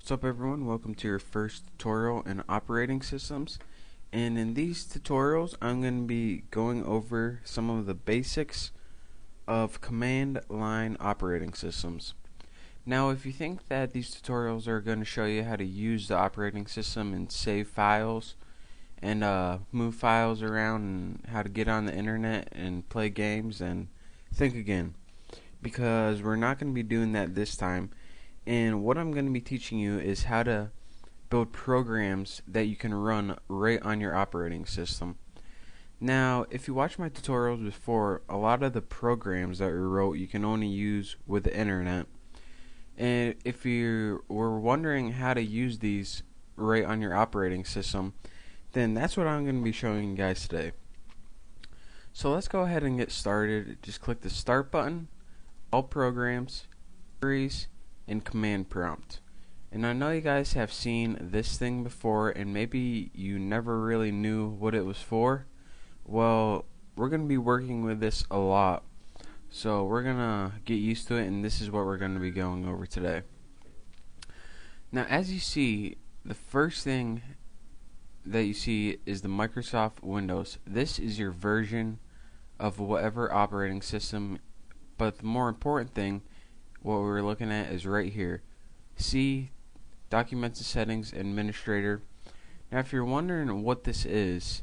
What's up everyone, welcome to your first tutorial in operating systems, and in these tutorials I'm going to be going over some of the basics of command line operating systems. Now if you think that these tutorials are going to show you how to use the operating system and save files and move files around and how to get on the internet and play games, then think again, because we're not going to be doing that this time. And what I'm going to be teaching you is how to build programs that you can run right on your operating system. Now, if you watch my tutorials before, a lot of the programs that we wrote you can only use with the internet. And if you were wondering how to use these right on your operating system, then that's what I'm going to be showing you guys today. So let's go ahead and get started. Just click the Start button, All Programs, Series, and Command Prompt. And I know you guys have seen this thing before and maybe you never really knew what it was for. Well, we're going to be working with this a lot, so we're going to get used to it, and this is what we're going to be going over today. Now as you see, the first thing that you see is the Microsoft Windows. This is your version of whatever operating system, but the more important thing, what we're looking at, is right here. See, Documents and Settings, Administrator. Now if you're wondering what this is,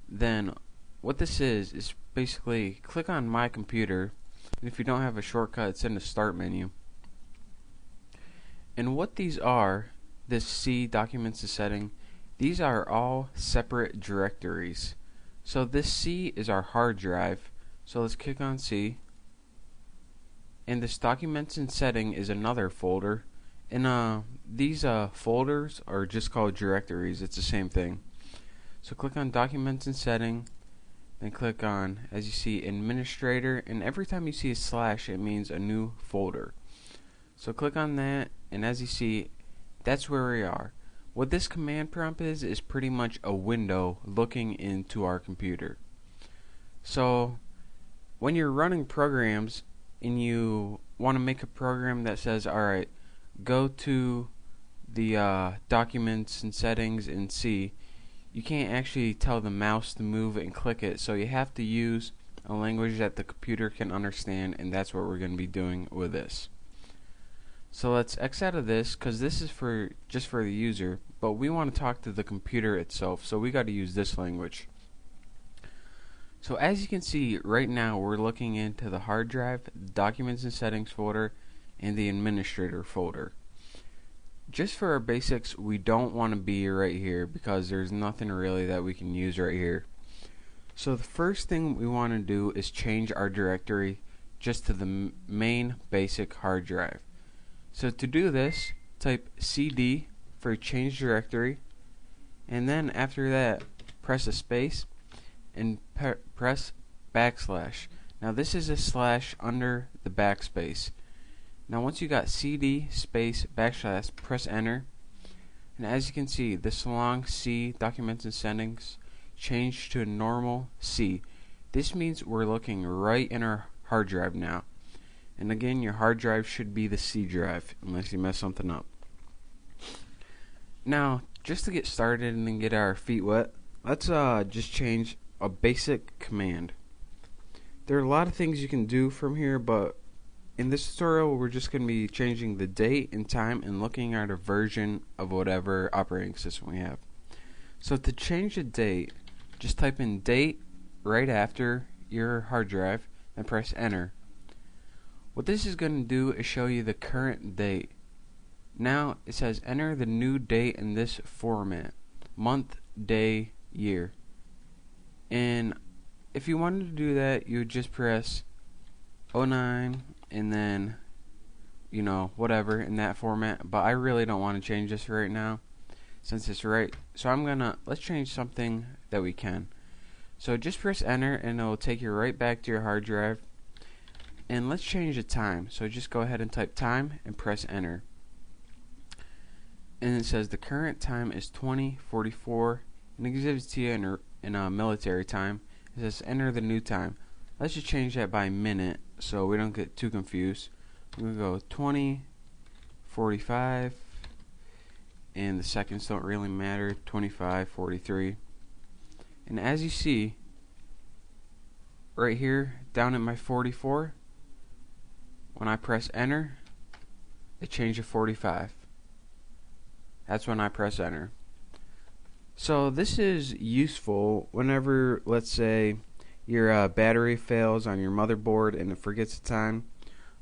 then what this is basically click on My Computer, and if you don't have a shortcut, it's in the Start menu. And what these are, this C, Documents and Setting, these are all separate directories. So this C is our hard drive, so let's click on C. And this Documents and Setting is another folder, and these folders are just called directories. It's the same thing. So click on Documents and Setting, then click on, as you see, Administrator, and every time you see a slash it means a new folder. So click on that, and as you see, that's where we are. What this command prompt is pretty much a window looking into our computer. So when you're running programs and you want to make a program that says, alright, go to the Documents and Settings in C, you can't actually tell the mouse to move it and click it, so you have to use a language that the computer can understand, and that's what we're going to be doing with this. So let's X out of this, because this is just for the user, but we want to talk to the computer itself, so we got to use this language. So as you can see right now, we're looking into the hard drive, Documents and Settings folder, and the Administrator folder. Just for our basics, we don't want to be right here because there's nothing really that we can use right here. So the first thing we want to do is change our directory just to the main basic hard drive. So to do this, type CD for change directory, and then after that press a space and press backslash. Now this is a slash under the backspace. Now once you got CD space backslash, press enter, and as you can see, this long C, Documents and Settings, changed to normal C. This means we're looking right in our hard drive now. And again, your hard drive should be the C drive unless you mess something up. Now just to get started and then get our feet wet, let's just change a basic command. There are a lot of things you can do from here, but in this tutorial we're just going to be changing the date and time and looking at a version of whatever operating system we have. So to change the date, just type in date right after your hard drive and press enter. What this is going to do is show you the current date. Now it says enter the new date in this format: month, day, year. And if you wanted to do that, you would just press 09 and then, you know, whatever in that format, but I really don't want to change this right now since it's right. So let's change something that we can. So just press enter and it will take you right back to your hard drive, and let's change the time. So just go ahead and type time and press enter, and it says the current time is 20:44, and it gives it to you in a military time. It says enter the new time. Let's just change that by minute so we don't get too confused. I'm going to go 20:45, and the seconds don't really matter, 25, 43. And as you see, right here, down at my 44, when I press enter, it changed to 45. That's when I press enter. So this is useful whenever, let's say, your battery fails on your motherboard and it forgets the time,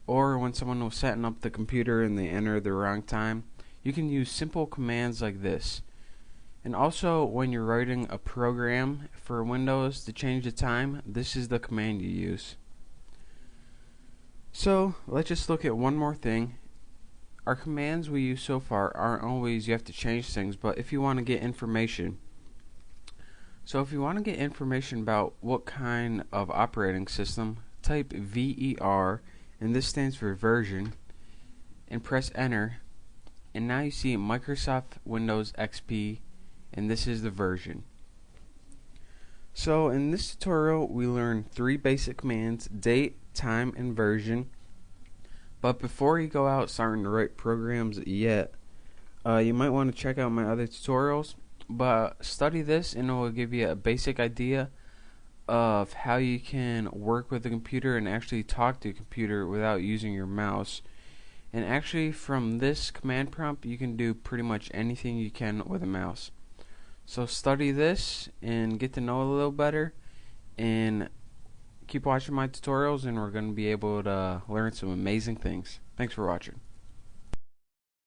or when someone was setting up the computer and they enter the wrong time. You can use simple commands like this. And also, when you're writing a program for Windows to change the time, this is the command you use. So let's just look at one more thing. Our commands we use so far aren't always you have to change things, but if you want to get information. So if you want to get information about what kind of operating system, type VER, and this stands for version, and press enter, and now you see Microsoft Windows XP, and this is the version. So in this tutorial we learned 3 basic commands: date, time, and version. But before you go out starting to write programs yet, you might want to check out my other tutorials. But study this and it will give you a basic idea of how you can work with the computer and actually talk to a computer without using your mouse. And actually from this command prompt you can do pretty much anything you can with a mouse. So study this and get to know a little better, and keep watching my tutorials, and we're going to be able to learn some amazing things. Thanks for watching.